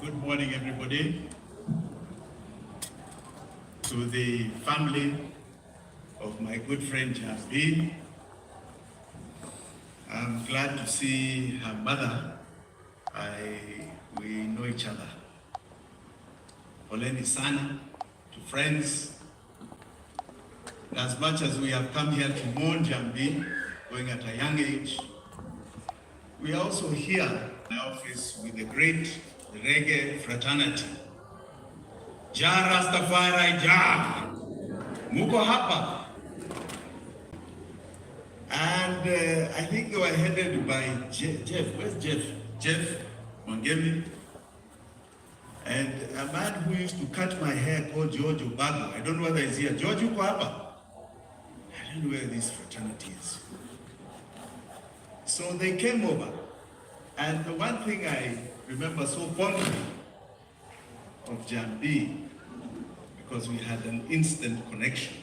Good morning, everybody. To the family of my good friend Jambi. I'm glad to see her mother. We know each other. Poleni sana, to friends. As much as we have come here to mourn Jambi, going at a young age, we are also here in my office with the great reggae fraternity. Ja Rastafari Ja, muko hapa. And I think they were headed by Jeff. Where's Jeff? Jeff Mongemi. And a man who used to cut my hair called George Obago. I don't know whether he's here. George, uko hapa? I don't know where this fraternity is. So they came over. And the one thing I remember so fondly of Jambi, because we had an instant connection,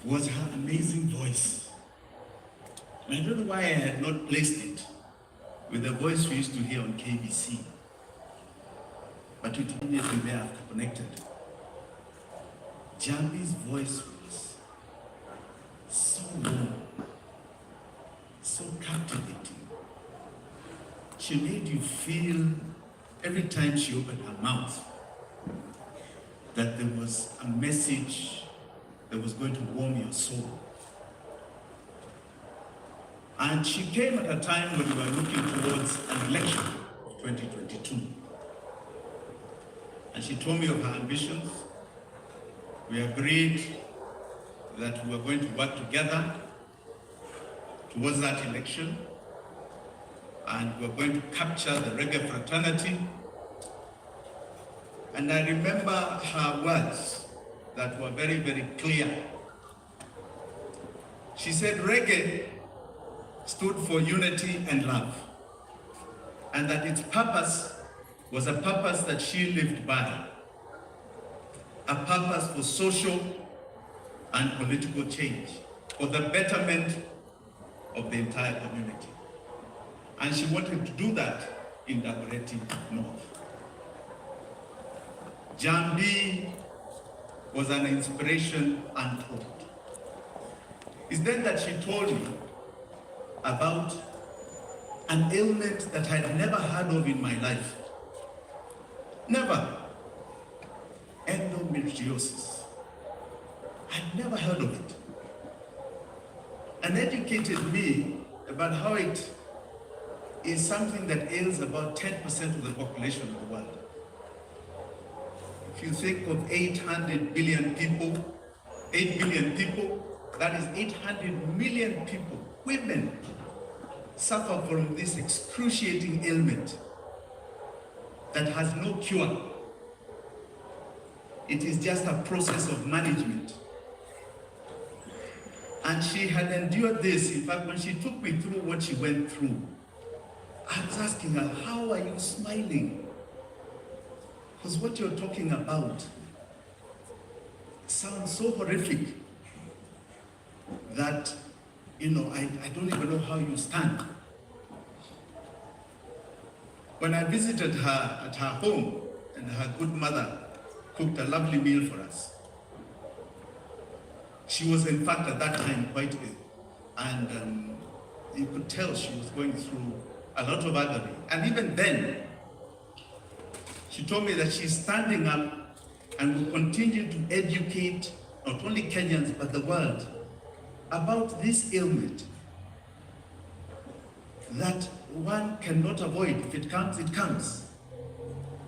was her amazing voice. And I don't know why I had not placed it with the voice we used to hear on KBC. But it immediately there after connected. Jambi's voice was so warm, so captivating. She made you feel every time she opened her mouth that there was a message that was going to warm your soul. And she came at a time when we were looking towards an election of 2022. And she told me of her ambitions. We agreed that we were going to work together towards that election. And we were going to capture the reggae fraternity. And I remember her words that were very, very clear. She said reggae stood for unity and love, and that its purpose was a purpose that she lived by, a purpose for social and political change, for the betterment of the entire community. And she wanted to do that in Dagoretti North. Jambi was an inspiration untold. It's then that she told me about an ailment that I'd never heard of in my life. Never. Endometriosis. I'd never heard of it. And educated me about how it is something that ails about 10% of the population of the world. If you think of 800 billion people, 8 billion people, that is 800 million people, women, suffer from this excruciating ailment that has no cure. It is just a process of management. And she had endured this. In fact, when she took me through what she went through, I was asking her, how are you smiling? Because what you're talking about sounds so horrific that, I don't even know how you stand. When I visited her at her home, and her good mother cooked a lovely meal for us, she was in fact at that time quite ill. And you could tell she was going through a lot of agony. And even then, she told me that she's standing up and will continue to educate not only Kenyans but the world about this ailment that one cannot avoid. If it comes, it comes.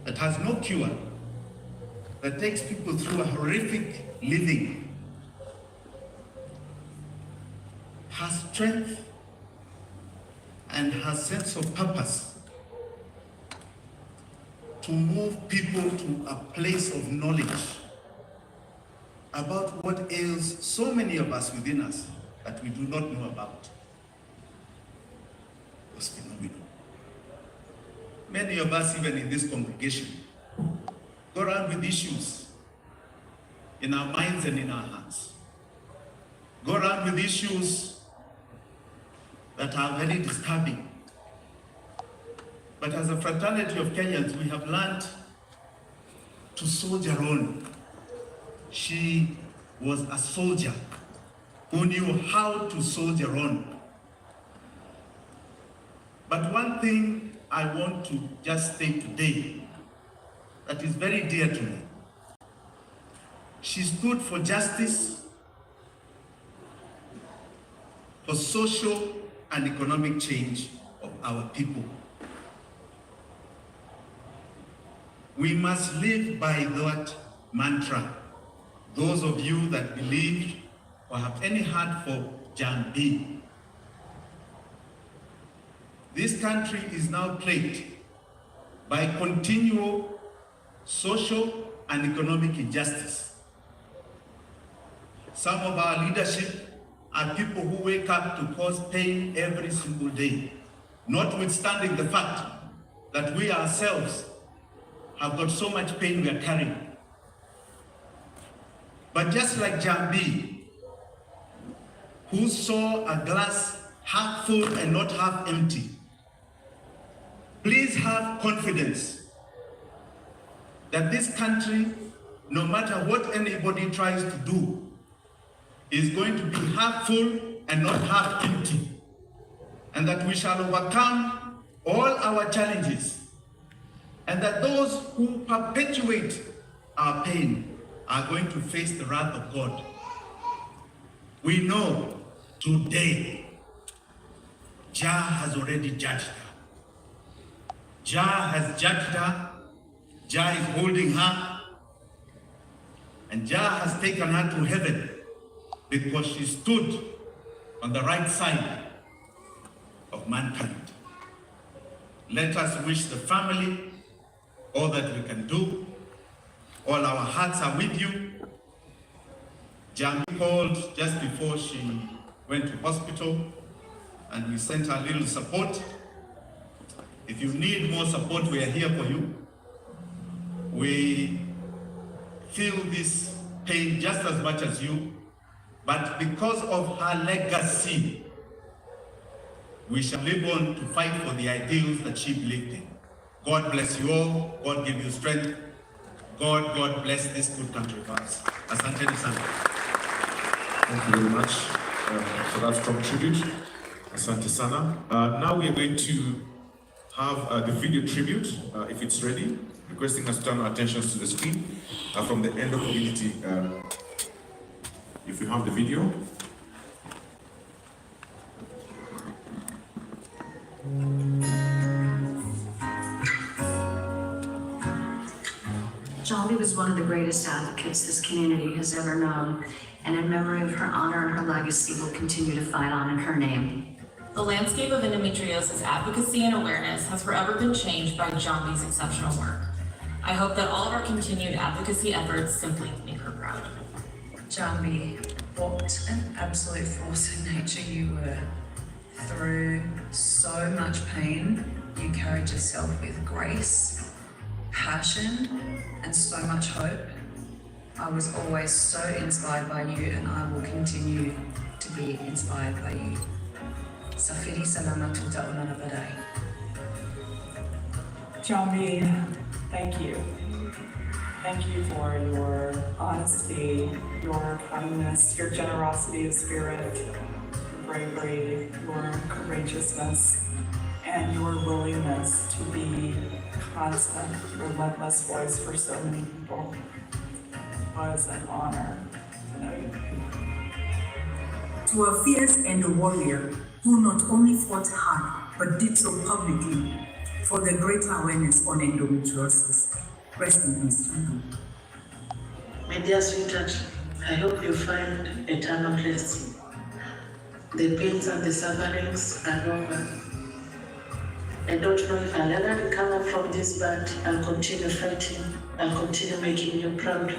That has no cure, that takes people through a horrific living. Her strength and her sense of purpose to move people to a place of knowledge about what ails so many of us within us that we do not know about was phenomenal. Many of us, even in this congregation, go around with issues in our minds and in our hearts. Go around with issues that are very disturbing. But as a fraternity of Kenyans, we have learned to soldier on. She was a soldier who knew how to soldier on. But one thing I want to just state today that is very dear to me. She stood for justice, for social and economic change of our people. We must live by that mantra. Those of you that believe or have any heart for Jambi, this country is now plagued by continual social and economic injustice. Some of our leadership are people who wake up to cause pain every single day, notwithstanding the fact that we ourselves have got so much pain we are carrying. But just like Jambi, who saw a glass half full and not half empty, please have confidence that this country, no matter what anybody tries to do, is going to be half full and not half empty, and that we shall overcome all our challenges, and that those who perpetuate our pain are going to face the wrath of God. We know today, Jah has already judged her. Jah has judged her. Jah is holding her. And Jah has taken her to heaven because she stood on the right side of mankind. Let us wish the family all that we can do. All our hearts are with you. Jambi called just before she went to hospital, and we sent her a little support. If you need more support, we are here for you. We feel this pain just as much as you, but because of her legacy, we shall live on to fight for the ideals that she believed in. God bless you all. God give you strength. God bless this good country of ours. Asante sana. Thank you very much for that strong tribute. Asante sana. Now we are going to have the video tribute, if it's ready. Requesting us to turn our attentions to the screen from the Endo community. If you have the video. Jambi was one of the greatest advocates this community has ever known, and in memory of her honor and her legacy, will continue to fight on in her name. The landscape of endometriosis advocacy and awareness has forever been changed by Jambi's exceptional work. I hope that all of our continued advocacy efforts simply make her proud. Jambi, what an absolute force of nature you were. Through so much pain, you carried yourself with grace, passion, and so much hope. I was always so inspired by you, and I will continue to be inspired by you. Safiri salamat utaulana badai. Jambi, thank you. Thank you for your honesty, your kindness, your generosity of spirit, your bravery, your courageousness, and your willingness to be constant, relentless voice for so many people. It was an honor to know you. To a fierce and a warrior who not only fought hard but did so publicly for the greater awareness on endometriosis. Rest in peace, Jambi. My dear sweetheart, I hope you find eternal rest. The pains and the sufferings are over. I don't know if I'll ever recover from this, but I'll continue fighting. I'll continue making you proud.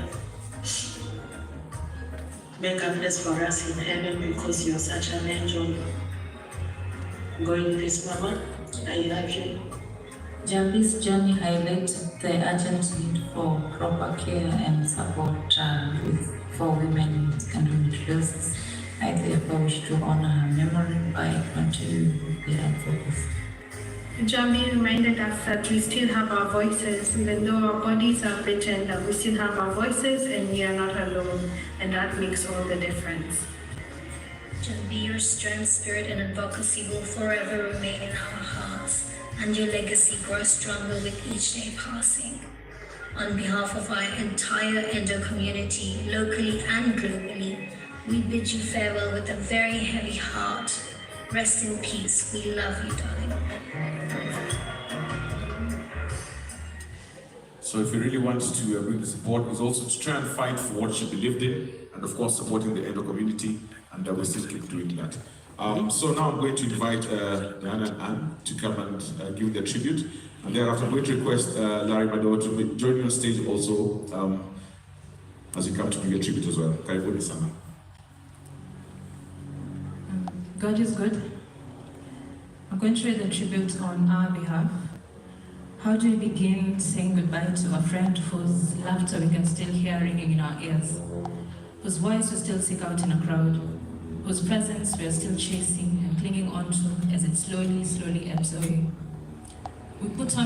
Make a place for us in heaven because you're such an angel. Go in peace, Mama. I love you. Jambi's journey highlighted the urgent need for proper care and support for women with endometriosis. I therefore wish to honor her memory by continuing with their focus. Jambi reminded us that we still have our voices, even though our bodies are beaten, that we still have our voices and we are not alone, and that makes all the difference. Jambi, your strength, spirit, and advocacy will forever remain in our hearts, and your legacy grows stronger with each day passing. On behalf of our entire Endo community, locally and globally, we bid you farewell with a very heavy heart. Rest in peace. We love you, darling. So if you really want to bring the support, is also to try and fight for what she believed in, and of course supporting the Endo community, and we still keep doing that. So now I'm going to invite Diana and Anne to come and give their tribute, and thereafter I'm going to request Larry Mado to join you on stage also as you come to give your tribute as well. Karibuni sana. God is good. I'm going to read the tribute on our behalf. How do we begin saying goodbye to a friend whose laughter we can still hear ringing in our ears, whose voice we still seek out in a crowd, whose presence we are still chasing and clinging onto as it slowly ebbs away? We put on